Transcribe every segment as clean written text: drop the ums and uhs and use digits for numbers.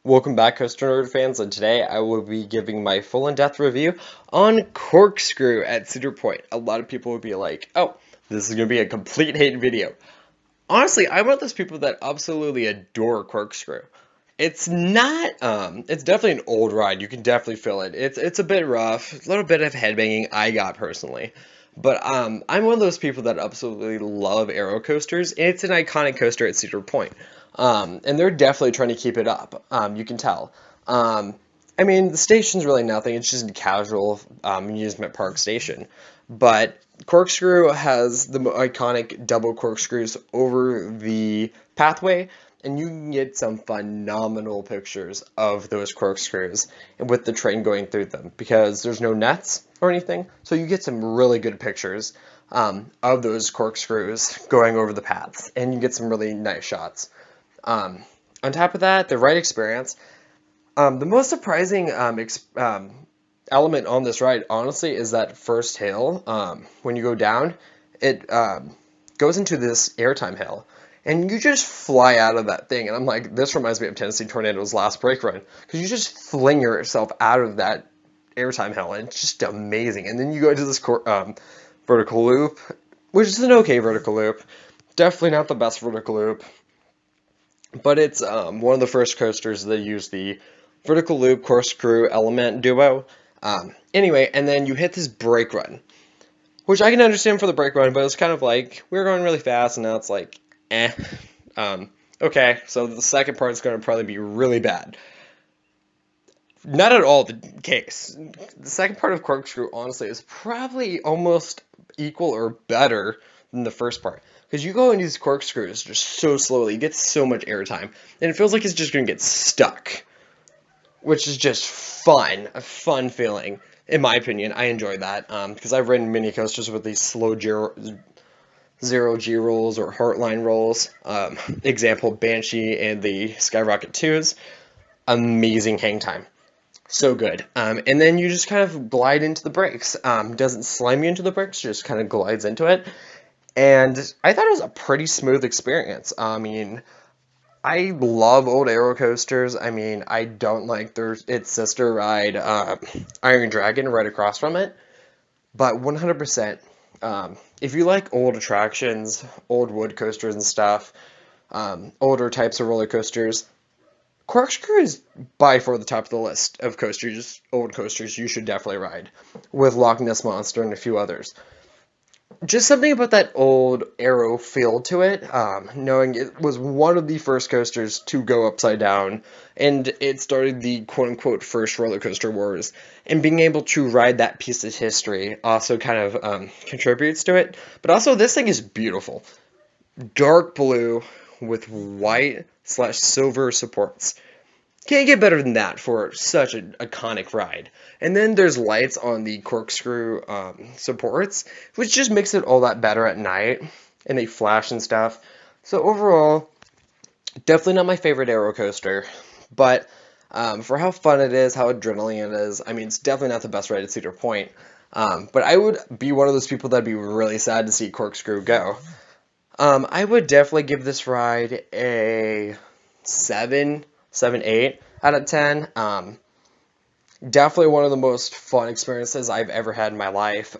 Welcome back, Coaster Nerd fans, and today I will be giving my full in-depth review on Corkscrew at Cedar Point. A lot of people would be like, oh, this is going to be a complete hate video. Honestly, I'm one of those people that absolutely adore Corkscrew. It's not, it's definitely an old ride. You can definitely feel it. It's a bit rough, a little bit of headbanging I got personally. But I'm one of those people that absolutely love aero coasters, and it's an iconic coaster at Cedar Point. And they're definitely trying to keep it up. You can tell. I mean, the station's really nothing. It's just a casual amusement park station. But Corkscrew has the iconic double corkscrews over the pathway, and you can get some phenomenal pictures of those corkscrews with the train going through them because there's no nets or anything, so you get some really good pictures of those corkscrews going over the paths, and you get some really nice shots. On top of that, the ride experience. The most surprising element on this ride, honestly, is that first hill. When you go down, it goes into this airtime hill, and you just fly out of that thing. And I'm like, this reminds me of Tennessee Tornado's last brake run, because you just fling yourself out of that airtime hill, and it's just amazing. And then you go into this vertical loop, which is an okay vertical loop. Definitely not the best vertical loop, but it's one of the first coasters that use the vertical loop corkscrew element duo. Anyway, and then you hit this brake run, which I can understand for the brake run, but it's kind of like we were going really fast, and now it's like, eh. Okay, so the second part is going to probably be really bad. Not at all the case. The second part of Corkscrew, honestly, is probably almost equal or better than the first part. Because you go into these corkscrews just so slowly, you get so much airtime, and it feels like it's just going to get stuck. Which is just fun, a fun feeling. In my opinion, I enjoy that, because I've ridden mini coasters with these slow zero G rolls or Heartline rolls. Example, Banshee and the Skyrocket 2s. Amazing hang time. So good. And then you just kind of glide into the brakes. Doesn't slam you into the brakes, just kind of glides into it. And I thought it was a pretty smooth experience. I mean, I love old aero coasters. I mean, I don't like its sister ride, Iron Dragon, right across from it. But 100%, if you like old attractions, old wood coasters and stuff, older types of roller coasters, Corkscrew is by far the top of the list of coasters, old coasters you should definitely ride, with Loch Ness Monster and a few others. Just something about that old aero feel to it, knowing it was one of the first coasters to go upside down, and it started the quote-unquote first roller coaster wars, and being able to ride that piece of history also kind of contributes to it. But also, this thing is beautiful. Dark blue with white slash silver supports. Can't get better than that for such an iconic ride. And then there's lights on the corkscrew supports, which just makes it all that better at night. And they flash and stuff. So overall, definitely not my favorite aero coaster. But for how fun it is, how adrenaline it is, I mean, it's definitely not the best ride at Cedar Point. But I would be one of those people that'd be really sad to see Corkscrew go. I would definitely give this ride a 7, 8 out of 10. Definitely one of the most fun experiences I've ever had in my life.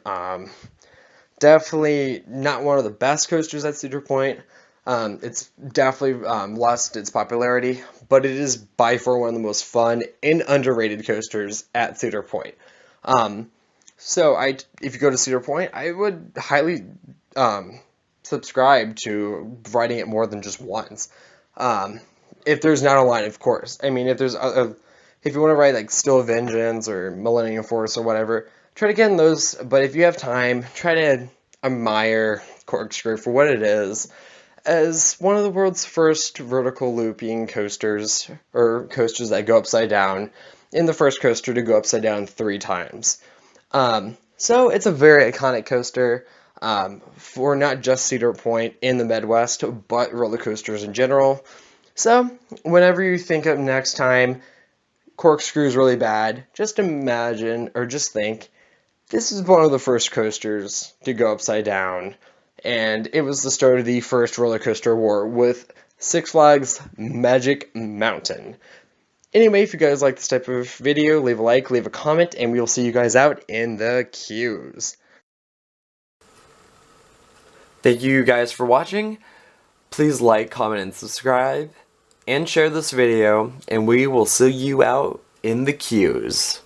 Definitely not one of the best coasters at Cedar Point. It's definitely lost its popularity, but it is by far one of the most fun and underrated coasters at Cedar Point. So if you go to Cedar Point, I would highly subscribe to riding it more than just once. If there's not a line, of course. I mean, if you want to ride like Still Vengeance or Millennium Force or whatever, try to get in those. But if you have time, try to admire Corkscrew for what it is, as one of the world's first vertical looping coasters, or coasters that go upside down, and the first coaster to go upside down 3 times. So it's a very iconic coaster. For not just Cedar Point in the Midwest, but roller coasters in general. So, whenever you think of next time Corkscrew is really bad, just imagine, or just think, this is one of the first coasters to go upside down, and it was the start of the first roller coaster war with Six Flags Magic Mountain. Anyway, if you guys like this type of video, leave a like, leave a comment, and we will see you guys out in the queues. Thank you guys for watching. Please like, comment, and subscribe, and share this video, and we will see you out in the queues.